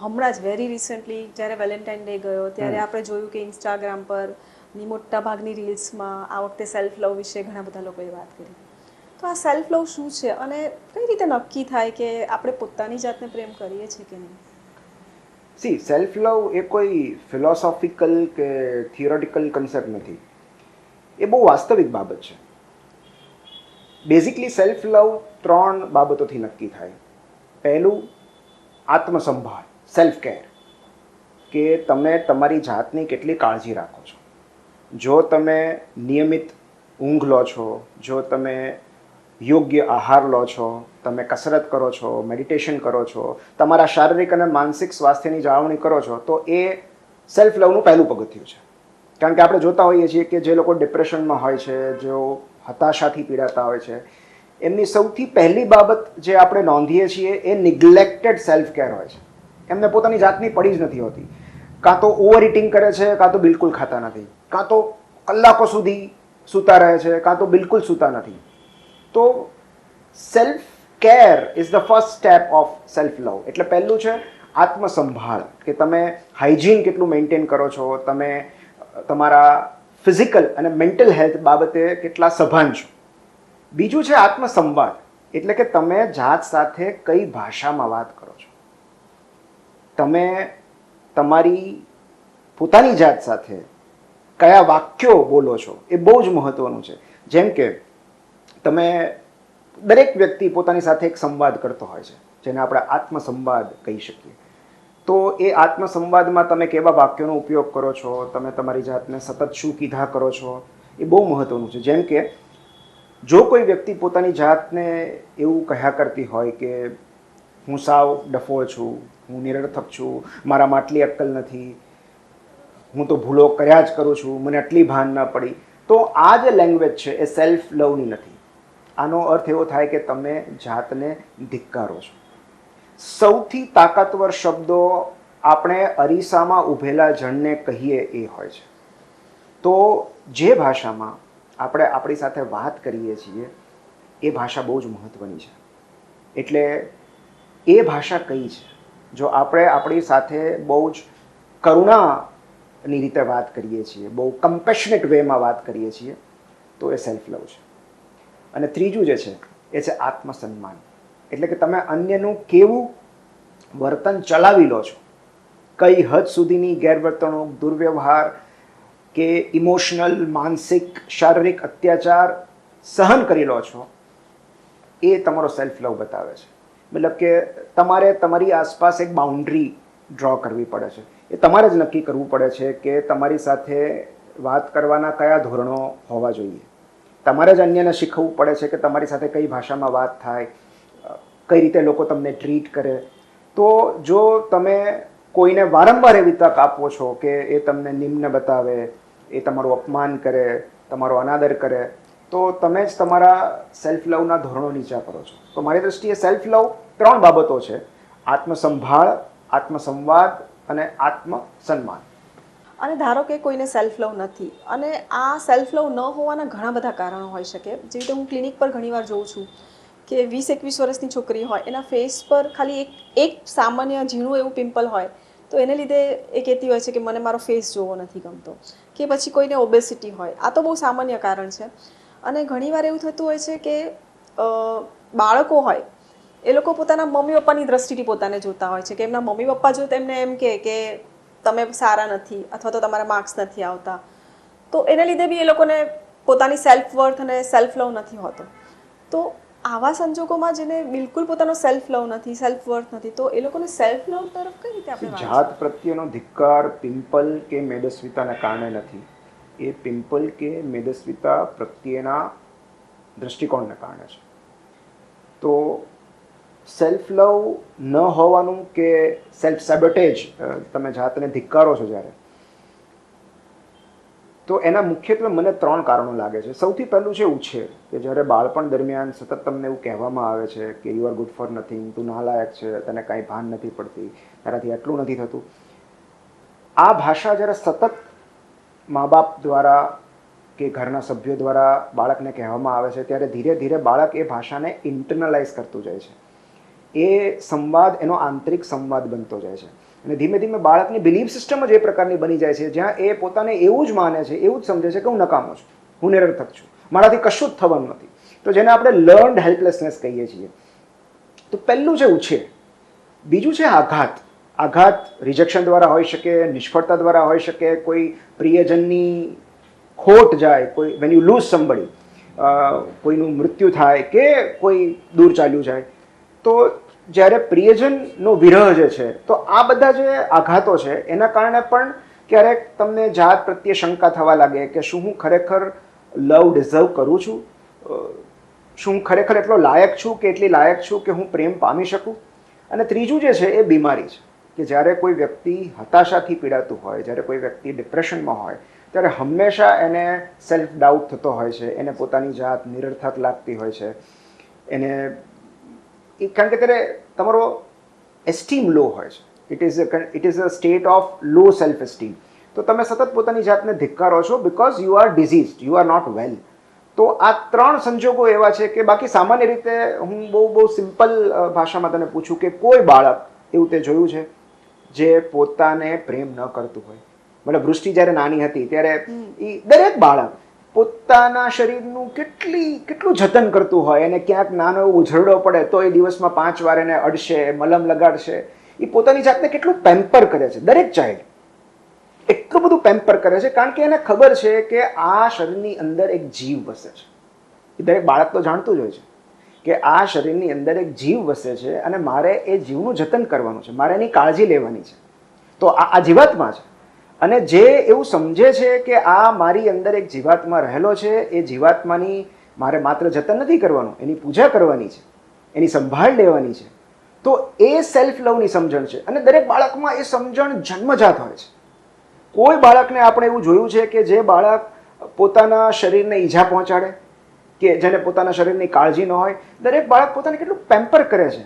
હમણાં જ very recently જ્યારે વેલેન્ટાઇન ડે ગયો ત્યારે આપણે જોયું કે ઇન્સ્ટાગ્રામ પર ની મોટા ભાગની રીલ્સમાં આ વખતે સેલ્ફ લવ વિશે ઘણા બધા લોકોએ વાત કરી. તો આ સેલ્ફ લવ શું છે અને કઈ રીતે નક્કી થાય કે આપણે પોતાની જાતને પ્રેમ કરીએ છીએ કે નહીં? સી, સેલ્ફ લવ એ કોઈ ફિલોસોફિકલ કે થિયોરેટિકલ કન્સેપ્ટ નથી. એ બહુ વાસ્તવિક બાબત છે. બેઝિકલી સેલ્ફ લવ 3 બાબતોથી નક્કી થાય. પહેલું, આત્મસંભાળ, સેલ્ફ કેર, કે તમે તમારી જાતની કેટલી કાળજી રાખો છો. જો તમે નિયમિત ઊંઘ લો છો, જો તમે યોગ્ય આહાર લો છો, તમે કસરત કરો છો, મેડિટેશન કરો છો, તમારા શારીરિક અને માનસિક સ્વાસ્થ્યની જાળવણી કરો છો, તો એ સેલ્ફ લવનું પહેલું પગથિયું છે. કારણ કે આપણે જોતા હોઈએ છીએ કે જે લોકો ડિપ્રેશનમાં હોય છે, જેઓ હતાશાથી પીડાતા હોય છે, એમની સૌથી પહેલી બાબત જે આપણે નોંધીએ છીએ એ નિગ્લેક્ટેડ સેલ્ફ કેર હોય છે. એમને પોતાની જાતની પડી જ નથી હોતી. કાં તો ઓવર ઇટિંગ કરે છે, કાં તો બિલકુલ ખાતા નથી, કાં તો કલાકો સુધી સૂતા રહે છે, કાં તો બિલકુલ સૂતા નથી. તો self care is the first step of self love. એટલે પહેલું છે આત્મસંભાળ, કે તમે હાઇજીન કેટલું મેન્ટેન કરો છો, તમે તમારા ફિઝિકલ અને મેન્ટલ હેલ્થ બાબતે કેટલા સભાન છો. બીજું છે આત્મસંવાદ, એટલે કે તમે જાત સાથે કઈ ભાષામાં વાત કરો છો. તમે તમારી પોતાની જાત સાથે કયા વાક્યો બોલો છો, એ બહુ જ મહત્વનું છે. જેમ કે દરેક વ્યક્તિ પોતાની સાથે એક સંવાદ કરતો હોય છે, જેને આપણે આત્મસંવાદ કહી શકીએ. તો એ આત્મસંવાદમાં તમે કેવા વાક્યોનો ઉપયોગ કરો છો, તમે તમારી જાતને સતત શું કીધા કરો છો, એ બહુ મહત્વનું છે. જેમ કે જો કોઈ વ્યક્તિ પોતાની જાતને એવું કહ્યા કરતી હોય કે હું સાવ ડફોળ છું, હું નિરર્થક છું, મારામાં આટલી અક્કલ નથી, હું તો ભૂલો કર્યા જ કરું છું, મને આટલી ભાન ના પડી, તો આ જે લેંગ્વેજ છે એ સેલ્ફ લવની નથી. આનો અર્થ એવો થાય કે તમે જાતને ધિક્કારો છો. સૌથી તાકાતવર શબ્દો આપણે અરીસામાં ઊભેલા જણને કહીએ એ હોય છે. તો જે ભાષામાં આપણે આપણી સાથે વાત કરીએ છીએ એ ભાષા બહુ જ મહત્ત્વની છે. એટલે એ ભાષા કઈ છે? જો આપણે આપણી સાથે બહુ જ કરુણાની રીતે વાત કરીએ છીએ, બહુ કમ્પેશનેટ વેમાં વાત કરીએ છીએ, તો એ સેલ્ફ લવ છે. અને ત્રીજું જે છે એ છે આત્મસન્માન, એટલે કે તમે અન્યનું કેવું વર્તન ચલાવી લો છો, કઈ હદ સુધીની ગેરવર્તણૂક, દુર્વ્યવહાર કે ઇમોશનલ, માનસિક, શારીરિક અત્યાચાર સહન કરી લો છો, એ તમારો સેલ્ફ લવ બતાવે છે. મતલબ કે તમારે તમારી આસપાસ એક બાઉન્ડ્રી ડ્રો કરવી પડે છે. એ તમારે જ નક્કી કરવું પડે છે કે તમારી સાથે વાત કરવાના કયા ધોરણો હોવા જોઈએ. તમારે જ અન્યને શીખવવું પડે છે કે તમારી સાથે કઈ ભાષામાં વાત થાય, કઈ રીતે લોકો તમને ટ્રીટ કરે. તો જો તમે કોઈને વારંવાર એવી તક આપો છો કે એ તમને નિમ્ન બતાવે, એ તમારું અપમાન કરે, તમારો અનાદર કરે, તો તમે જ તમારા સેલ્ફ લવના ધોરણો નીચા કરો છો. તો મારી દૃષ્ટિએ સેલ્ફ લવ 3 બાબતો છે: આત્મસંભાળ, આત્મસંવાદ અને આત્મસન્માન. અને ધારો કે કોઈને સેલ્ફ લવ નથી, અને આ સેલ્ફ લવ ન હોવાના ઘણા બધા કારણો હોઈ શકે. જેવી રીતે હું ક્લિનિક પર ઘણીવાર જોઉં છું કે 20-21 વર્ષની છોકરી હોય, એના ફેસ પર ખાલી એક સામાન્ય ઝીણું એવું પિમ્પલ હોય, તો એને લીધે એ કહેતી હોય છે કે મને મારો ફેસ જોવો નથી ગમતો. કે પછી કોઈને ઓબેસિટી હોય, આ તો બહુ સામાન્ય કારણ છે. અને ઘણીવાર એવું થતું હોય છે કે બાળકો હોય, એ લોકો પોતાના મમ્મી પપ્પાની દ્રષ્ટિથી પોતાને જોતા હોય છે કે એમના મમ્મી પપ્પા જો તેમને એમ કે તમે સારા નથી અથવા તો તમારા માર્ક્સ નથી આવતા, તો એને લીધે બી એ લોકોને પોતાની સેલ્ફ વર્થ અને સેલ્ફ લવ નથી હોતો. તો આવા સંજોગોમાં જેને બિલકુલ પોતાનો સેલ્ફ લવ નથી, સેલ્ફ વર્થ નથી, તો એ લોકોને સેલ્ફ લવ તરફ કઈ રીતે આપણે વાંચીએ? જાત પ્રત્યેનો ધિક્કાર પિમ્પલ કે મેદસ્વીતાના કારણે નથી, એ પિમ્પલ કે મેદસ્વીતા પ્રત્યેના દૃષ્ટિકોણને કારણે છે. તો સેલ્ફ લવ ન હોવાનું કે સેલ્ફ સેબોટેજ, તમે જાતને ધિક્કારો છો જ્યારે, તો એના મુખ્યત્વે મને 3 કારણો લાગે છે. સૌથી પહેલું છે ઉછેર, કે જ્યારે બાળપણ દરમિયાન સતત તમને એવું કહેવામાં આવે છે કે you are good for nothing, તું નાલાયક છે, તને કાંઈ ભાન નથી પડતી, તારાથી આટલું નથી થતું. આ ભાષા જ્યારે સતત મા બાપ દ્વારા કે ઘરના સભ્યો દ્વારા બાળકને કહેવામાં આવે છે, ત્યારે ધીરે ધીરે બાળક એ ભાષાને ઇન્ટરનલાઇઝ કરતું જાય છે. એ સંવાદ એનો આંતરિક સંવાદ બનતો જાય છે અને ધીમે ધીમે બાળકની બિલીફ સિસ્ટમ જ એ પ્રકારની બની જાય છે જ્યાં એ પોતાને એવું જ માને છે, એવું જ સમજે છે કે હું નકામો છું, હું નિરર્થક છું, મારાથી કશું જ થવાનું નથી. તો જેને આપણે લર્ન્ડ હેલ્પલેસનેસ કહીએ છીએ. તો પહેલું છે ઉછેર, બીજું છે આઘાત. આઘાત રિજેક્શન દ્વારા હોઈ શકે, નિષ્ફળતા દ્વારા હોઈ શકે, કોઈ પ્રિયજનની ખોટ જાય, કોઈ વેન યુ લૂઝ સમબડી, કોઈનું મૃત્યુ થાય કે કોઈ દૂર ચાલ્યું જાય. તો જ્યારે પ્રિયજનનો વિરહ જે છે, તો આ બધા જે આઘાતો છે એના કારણે પણ ક્યારેક તમને જાત પ્રત્યે શંકા થવા લાગે કે શું હું ખરેખર લવ ડિઝર્વ કરું છું, શું હું ખરેખર એટલો લાયક છું કે એટલી લાયક છું કે હું પ્રેમ પામી શકું. અને ત્રીજું જે છે એ બીમારી છે કે જ્યારે કોઈ વ્યક્તિ હતાશાથી પીડાતું હોય, જ્યારે કોઈ વ્યક્તિ ડિપ્રેશનમાં હોય, ત્યારે હંમેશા એને સેલ્ફ ડાઉટ થતો હોય છે, એને પોતાની જાત નિરર્થક લાગતી હોય છે, એને કારણ કે ત્યારે તમારો એસ્ટીમ લો હોય છે. It is a state of low self esteem. તો તમે સતત પોતાની જાતને ધિક્કારો છો because you are diseased, you are not well. તો આ ત્રણ સંજોગો એવા છે કે બાકી સામાન્ય રીતે હું બહુ સિમ્પલ ભાષામાં તને પૂછું કે કોઈ બાળક એવું તે જોયું છે જે પોતાને પ્રેમ ન કરતું હોય? મતલબ વૃષ્ટિ જ્યારે નાની હતી ત્યારે એ દરેક બાળક પોતાના શરીરનું કેટલું જતન કરતું હોય, અને ક્યાંક નાનો એવો ઉઝરડો પડે તો એ દિવસમાં 5 વાર એને અડશે, મલમ લગાડશે. એ પોતાની જાતને કેટલું પેમ્પર કરે છે. દરેક ચાઇલ્ડ એટલું બધું પેમ્પર કરે છે કારણ કે એને ખબર છે કે આ શરીરની અંદર એક જીવ વસે છે. એ દરેક બાળક તો જાણતું જ હોય છે કે આ શરીરની અંદર એક જીવ વસે છે અને મારે એ જીવનું જતન કરવાનું છે, મારે એની કાળજી લેવાની છે. તો આ જીવાત્મા છે. અને જે એવું સમજે છે કે આ મારી અંદર એક જીવાત્મા રહેલો છે, એ જીવાત્માની મારે માત્ર જતન નથી કરવાનું, એની પૂજા કરવાની છે, એની સંભાળ લેવાની છે. તો એ સેલ્ફ લવની સમજણ છે અને દરેક બાળકમાં એ સમજણ જન્મજાત હોય છે. કોઈ બાળકને આપણે એવું જોયું છે કે જે બાળક પોતાના શરીરને ઈજા પહોંચાડે, કે જેને પોતાના શરીરની કાળજી ન હોય, દરેક બાળક પોતાને કેટલું પેમ્પર કરે છે,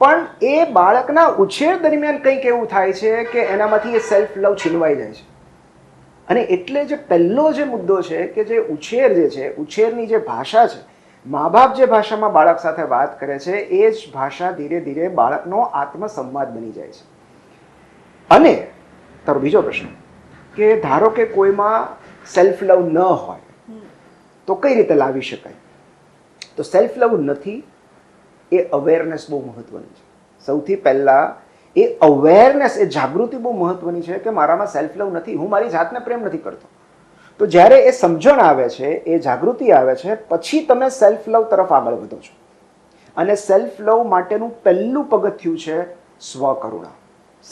પણ એ બાળકના ઉછેર દરમિયાન કંઈક એવું થાય છે કે એનામાંથી એ સેલ્ફ લવ છીનવાઈ જાય છે. અને એટલે જે પહેલો જે મુદ્દો છે કે જે ઉછેર જે છે, ઉછેરની જે ભાષા છે, મા બાપ જે ભાષામાં બાળક સાથે વાત કરે છે એ જ ભાષા ધીરે ધીરે બાળકનો આત્મસંવાદ બની જાય છે. અને તારો બીજો પ્રશ્ન કે ધારો કે કોઈમાં સેલ્ફ લવ ન હોય તો કઈ રીતે લાવી શકાય? તો સેલ્ફ લવ નથી એ અવેરનેસ બહુ મહત્વની છે. સૌથી પહેલાં એ અવેરનેસ, એ જાગૃતિ બહુ મહત્વની છે કે મારામાં સેલ્ફ લવ નથી, હું મારી જાતને પ્રેમ નથી કરતો. તો જ્યારે એ સમજણ આવે છે, એ જાગૃતિ આવે છે, પછી તમે સેલ્ફ લવ તરફ આગળ વધો છો. અને સેલ્ફ લવ માટેનું પહેલું પગથિયું છે સ્વકરુણા,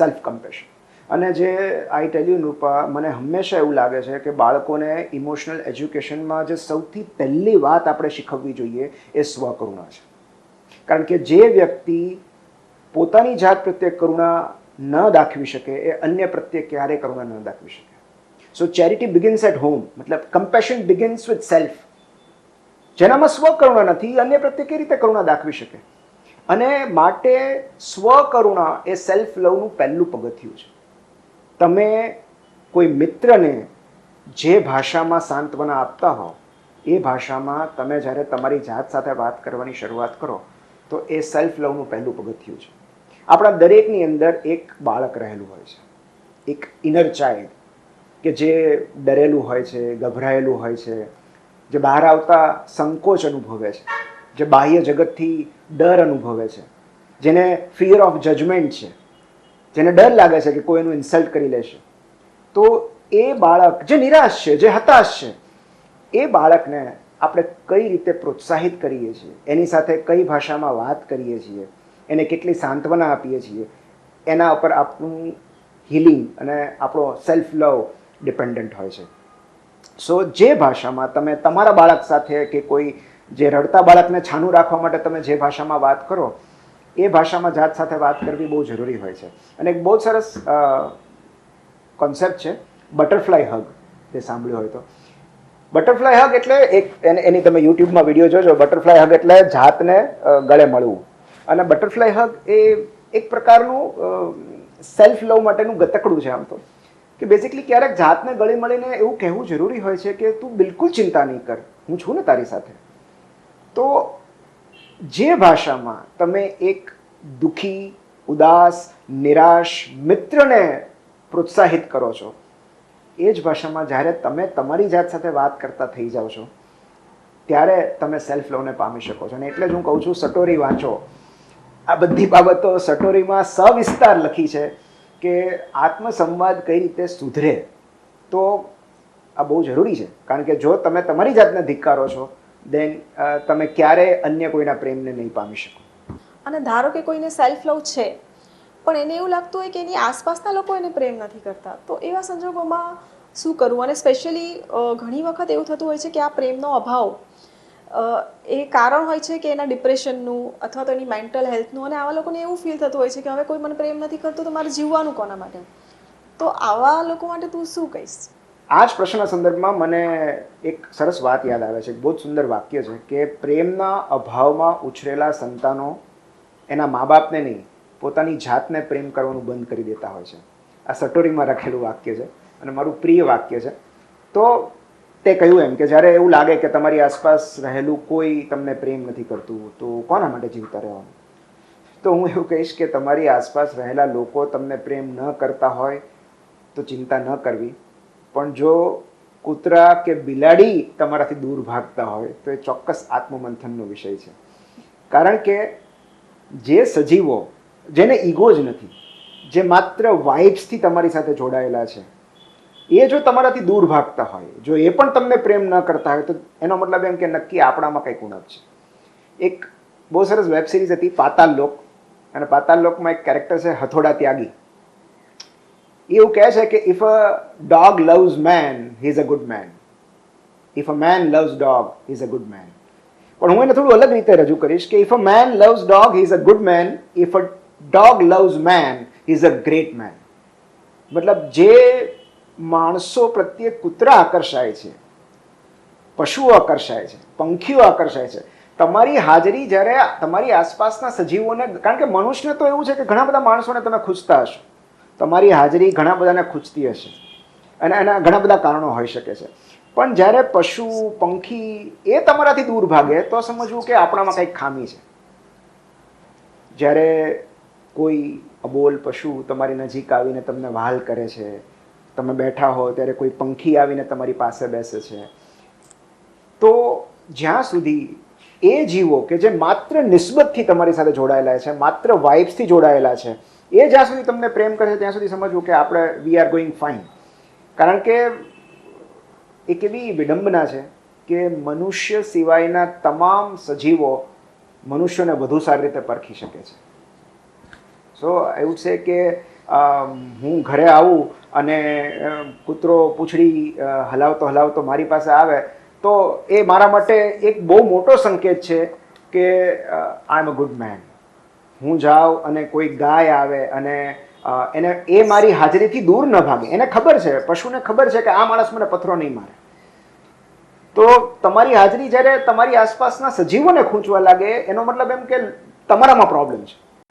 સેલ્ફ કમ્પેશન. અને જે આઈ ટેલ યુ નૃપા, મને હંમેશા એવું લાગે છે કે બાળકોને ઇમોશનલ એજ્યુકેશનમાં જે સૌથી પહેલી વાત આપણે શીખવવી જોઈએ એ સ્વકરુણા છે. કારણ કે જે વ્યક્તિ પોતાની જાત પ્રત્યે કરુણા ન દાખવી શકે એ અન્ય પ્રત્યે ક્યારેય કરુણા ન દાખવી શકે. સો ચેરિટી બિગિન્સ એટ હોમ, મતલબ કમ્પેશન બિગિન્સ વિથ સેલ્ફ. જેનામાં સ્વકરુણા નથી, અન્ય પ્રત્યે કઈ રીતે કરુણા દાખવી શકે? અને માટે સ્વકરુણા એ સેલ્ફ લવનું પહેલું પગથિયું છે. તમે કોઈ મિત્રને જે ભાષામાં સાંત્વના આપતા હો એ ભાષામાં તમે જ્યારે તમારી જાત સાથે વાત કરવાની શરૂઆત કરો તો એ સેલ્ફ લવનું પહેલું પગથિયું છે. આપણા દરેકની અંદર એક બાળક રહેલું હોય છે, એક ઇનર ચાઇલ્ડ કે જે ડરેલું હોય છે, ગભરાયેલું હોય છે, જે બહાર આવતા સંકોચ અનુભવે છે, જે બાહ્ય જગતથી ડર અનુભવે છે, જેને ફિયર ઓફ જજમેન્ટ છે, જેને ડર લાગે છે કે કોઈ એનું ઇન્સલ્ટ કરી લેશે. તો એ બાળક જે નિરાશ છે, જે હતાશ છે, એ બાળકને આપણે કઈ રીતે પ્રોત્સાહિત કરીએ છીએ, એની સાથે કઈ ભાષામાં વાત કરીએ છીએ, એને કેટલી સાંત્વના આપીએ છીએ, એના ઉપર આપણું હિલિંગ અને આપણો સેલ્ફ લવ ડિપેન્ડન્ટ હોય છે. સો જે ભાષામાં તમે તમારા બાળક સાથે કે કોઈ જે રડતા બાળકને છાનું રાખવા માટે તમે જે ભાષામાં વાત કરો એ ભાષામાં જાત સાથે વાત કરવી બહુ જરૂરી હોય છે. અને એક બહુ સરસ કોન્સેપ્ટ છે બટરફ્લાય હગ, તે સાંભળ્યું હોય તો. બટરફ્લાય હગ એટલે એની તમે યુટ્યુબમાં વિડીયો જોજો. બટરફ્લાય હગ એટલે જાતને ગળે મળવું. અને બટરફ્લાય હગ એ એક પ્રકારનું સેલ્ફ લવ માટેનું ગતકડું છે આમ તો, કે બેઝિકલી ક્યારેક જાતને ગળે મળીને એવું કહેવું જરૂરી હોય છે કે તું બિલકુલ ચિંતા નહીં કર, હું છું ને તારી સાથે. તો જે ભાષામાં તમે એક દુઃખી, ઉદાસ, નિરાશ મિત્રને પ્રોત્સાહિત કરો છો, એ જ ભાષામાં જ્યારે તમે તમારી જાત સાથે વાત કરતા થઈ જાઓ છો ત્યારે તમે સેલ્ફ લવને પામી શકો છો. અને એટલે જ હું કહું છું સટોરી વાંચો. આ બધી બાબતો સટોરીમાં સવિસ્તાર લખી છે કે આત્મસંવાદ કઈ રીતે સુધરે. તો આ બહુ જરૂરી છે, કારણ કે જો તમે તમારી જાતને ધિક્કારો છો દેન તમે ક્યારેય અન્ય કોઈના પ્રેમને નહીં પામી શકો. અને ધારો કે કોઈને સેલ્ફ લવ છે પણ એને એવું લાગતું હોય કે એની આસપાસના લોકો એને પ્રેમ નથી કરતા, તો એવા સંજોગોમાં શું કરવું? અને સ્પેશિયલી ઘણી વખત એવું થતું હોય છે કે આ પ્રેમનો અભાવ એ કારણ હોય છે કે એના ડિપ્રેશનનું અથવા તો એની મેન્ટલ હેલ્થનું, અને આવા લોકોને એવું ફીલ થતું હોય છે કે હવે કોઈ મને પ્રેમ નથી કરતું તો મારે જીવવાનું કોના માટે? તો આવા લોકો માટે તું શું કહીશ? આ જ પ્રશ્નના સંદર્ભમાં મને એક સરસ વાત યાદ આવે છે, બહુ જ સુંદર વાક્ય છે કે પ્રેમના અભાવમાં ઉછરેલા સંતાનો એના મા બાપને નહીં, પોતાની જાતને પ્રેમ કરવાનું બંધ કરી દેતા હોય છે. આ સટોરીમાં રાખેલું વાક્ય છે અને મારું પ્રિય વાક્ય છે. તો તે કહ્યું એમ કે જ્યારે એવું લાગે કે તમારી આસપાસ રહેલું કોઈ તમને પ્રેમ નથી કરતું તો કોના માટે જીવતા રહેવાનું? તો હું એવું કહીશ કે તમારી આસપાસ રહેલા લોકો તમને પ્રેમ ન કરતા હોય તો ચિંતા ન કરવી, પણ જો કૂતરા કે બિલાડી તમારાથી દૂર ભાગતા હોય તો એ ચોક્કસ આત્મમંથનનો વિષય છે. કારણ કે જે સજીવો જેને ઈગો જ નથી, જે માત્ર વાઇબ્સથી તમારી સાથે જોડાયેલા છે, એ જો તમારાથી દૂર ભાગતા હોય, જો એ પણ તમને પ્રેમ ન કરતા હોય તો એનો મતલબ એમ કે નક્કી આપણામાં કંઈક ઉણપ છે. એક બહુ સરસ વેબ સિરીઝ હતી પાતાલ લોક, અને પાતાલ લોકમાં એક કેરેક્ટર છે હથોડા ત્યાગી. એવું કહે છે કે if a dog loves man he is a good man, if a man loves dog he is a good man. પણ હું એને થોડું અલગ રીતે રજૂ કરીશ કે if a man loves dog he is a good man, if a dog loves man he is a great man. મતલબ જે માણસો પ્રત્યે કૂતરા આકર્ષાય છે, પશુઓ આકર્ષાય છે, પંખીઓ આકર્ષાય છે, તમારી હાજરી જ્યારે તમારી આસપાસના સજીવોને, કારણ કે મનુષ્યને તો એવું છે કે ઘણા બધા માણસોને તમે ખૂંચતા હશો, તમારી હાજરી ઘણા બધાને ખૂંચતી હશે અને એના ઘણા બધા કારણો હોઈ શકે છે. પણ જ્યારે પશુ, પંખી એ તમારાથી દૂર ભાગે તો સમજવું કે આપણામાં કંઈક ખામી છે. જ્યારે કોઈ અબોલ પશુ તમારી નજીક આવીને તમને વહાલ કરે છે, તમે બેઠા હો ત્યારે કોઈ પંખી આવીને તમારી પાસે બેસે છે, તો જ્યાં સુધી એ જીવો કે જે માત્ર નિસ્બતથી તમારી સાથે જોડાયેલા છે, માત્ર વાઇબ્સથી જોડાયેલા છે, એ જ્યાં સુધી તમને પ્રેમ કરે છે ત્યાં સુધી સમજવું કે આપણે વી આર ગોઈંગ ફાઇન. કારણ કે એક એવી વિડંબના છે કે મનુષ્ય સિવાયના તમામ સજીવો મનુષ્યોને વધુ સારી રીતે પરખી શકે છે. સો એવું છે કે હું ઘરે આવું અને કૂતરો પૂંછડી હલાવતો હલાવતો મારી પાસે આવે તો એ મારા માટે એક બહુ મોટો સંકેત છે કે આઈ એમ અ ગુડ મેન. હું જાઉં અને કોઈ ગાય આવે અને એને એ મારી હાજરીથી દૂર ન ભાગે, એને ખબર છે, પશુને ખબર છે કે આ માણસ મને પથરો નહીં મારે. તો તમારી હાજરી જ્યારે તમારી આસપાસના સજીવોને ખૂંચવા લાગે એનો મતલબ એમ કે તમારામાં પ્રોબ્લેમ છે.